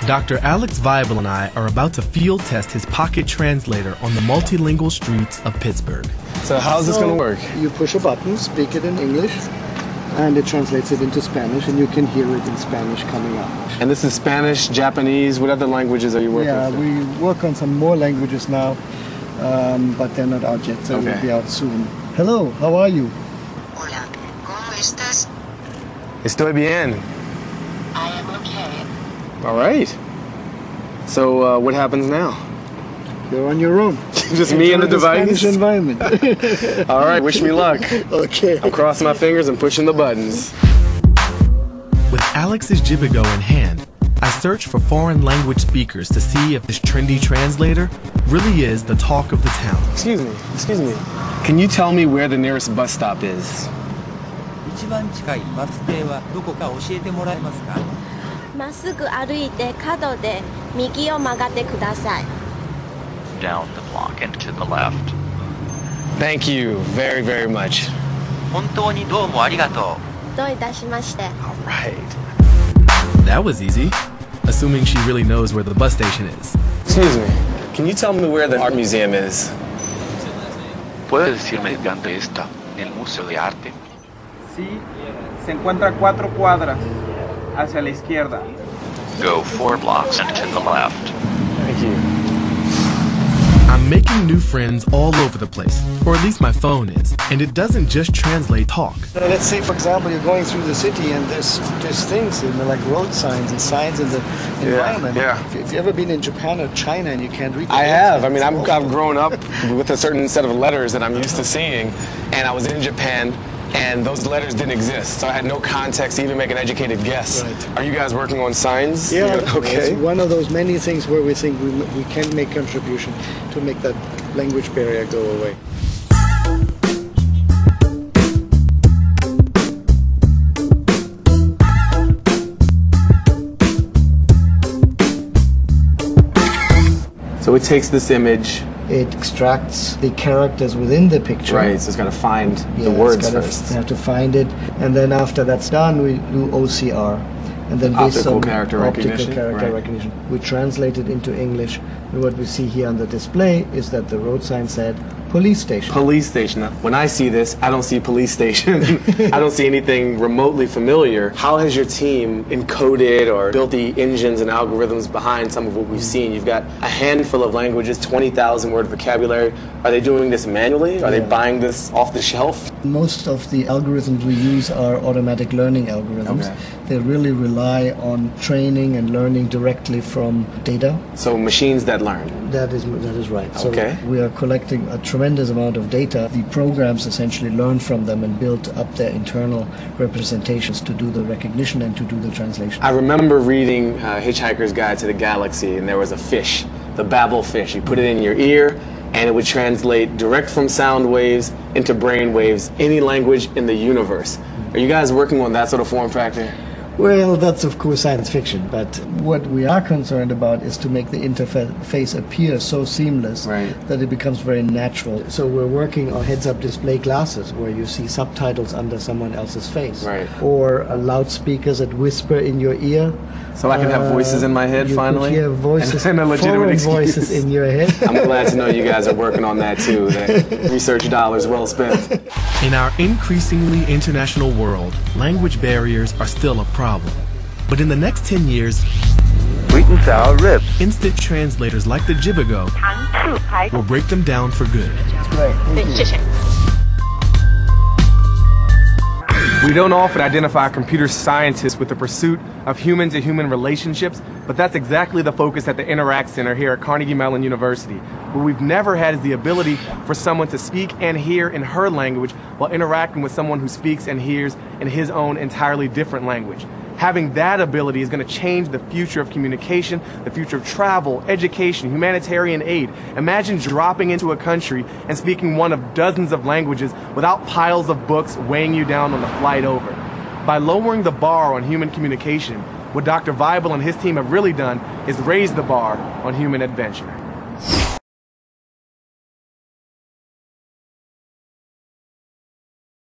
Dr. Alex Weibel and I are about to field test his pocket translator on the multilingual streets of Pittsburgh. So how's this going to work? You push a button, speak it in English, and it translates it into Spanish, and you can hear it in Spanish coming up. And this is Spanish, Japanese, what other languages are you working with? Yeah, we work on some more languages now, but they're not out yet, so okay. They'll be out soon. Hello, how are you? Hola, ¿cómo estás? Estoy bien. I am okay. All right. So what happens now? You're on your own. Just me and the device? Spanish environment. All right, wish me luck. Okay. I'm crossing my fingers and pushing the buttons. With Alex's Jibbigo in hand, I search for foreign language speakers to see if this trendy translator really is the talk of the town. Excuse me. Can you tell me where the nearest bus stop is? 一番近いバス停はどこか教えてもらえますか?まっすぐ歩いて角で右を曲がってください。Down the block and to the left. Thank you very, very much. 本当にどうもありがとう。どういたしまして。All right. That was easy, assuming she really knows where the bus station is. Excuse me. Can you tell me where the art museum is? ¿Puedes decirme dónde está el Museo de Arte? Sí, se encuentra a 4 cuadras hacia la izquierda. Go 4 blocks and to the left. Thank you. I'm making new friends all over the place, or at least my phone is, and it doesn't just translate talk. Let's say, for example, you're going through the city and there's things, like road signs and signs in the environment. Yeah. If you've ever been in Japan or China and you can't read the I road have. signs, I mean, I've grown up with a certain set of letters that I'm used to seeing, and I was in Japan, and those letters didn't exist, so I had no context to even make an educated guess. Right. Are you guys working on signs? Yeah, Okay. It's one of those many things where we think we can make contribution to make that language barrier go away. So it takes this image. It extracts the characters within the picture. Right, so it's got to find the Yeah, words it's gotta first. have to find it, and then after that's done, we do OCR, and then based Optical on character recognition, right. recognition, we translate it into English. And what we see here on the display is that the road sign said police station. Police station. When I see this, I don't see police station. I don't see anything remotely familiar. How has your team encoded or built the engines and algorithms behind some of what we've seen? You've got a handful of languages, 20,000 word vocabulary. Are they doing this manually? Are they buying this off the shelf? Most of the algorithms we use are automatic learning algorithms. Okay. They really rely on training and learning directly from data. So machines that learn. That is right. Okay. So we are collecting a tremendous amount of data. The programs essentially learn from them and build up their internal representations to do the recognition and to do the translation. I remember reading Hitchhiker's Guide to the Galaxy, and there was a fish, the babble fish. You put it in your ear, and it would translate direct from sound waves into brain waves, any language in the universe. Are you guys working on that sort of form factor? Well, that's of course science fiction, but what we are concerned about is to make the interface appear so seamless that it becomes very natural. So we're working on heads-up display glasses where you see subtitles under someone else's face, or loudspeakers that whisper in your ear. So I can have voices in my head finally? You can hear voices, and a legitimate voices in your head. I'm glad to know you guys are working on that too. That research dollars well spent. In our increasingly international world, language barriers are still a problem. But in the next 10 years, Sweet and sour ribs. instant translators like the Jibbigo will break them down for good. Great. Thank you. We don't often identify computer scientists with the pursuit of human-to-human relationships, but that's exactly the focus at the Interact Center here at Carnegie Mellon University. What we've never had is the ability for someone to speak and hear in her language while interacting with someone who speaks and hears in his own entirely different language. Having that ability is going to change the future of communication, the future of travel, education, humanitarian aid. Imagine dropping into a country and speaking one of dozens of languages without piles of books weighing you down on the flight over. By lowering the bar on human communication, what Dr. Weibel and his team have really done is raise the bar on human adventure.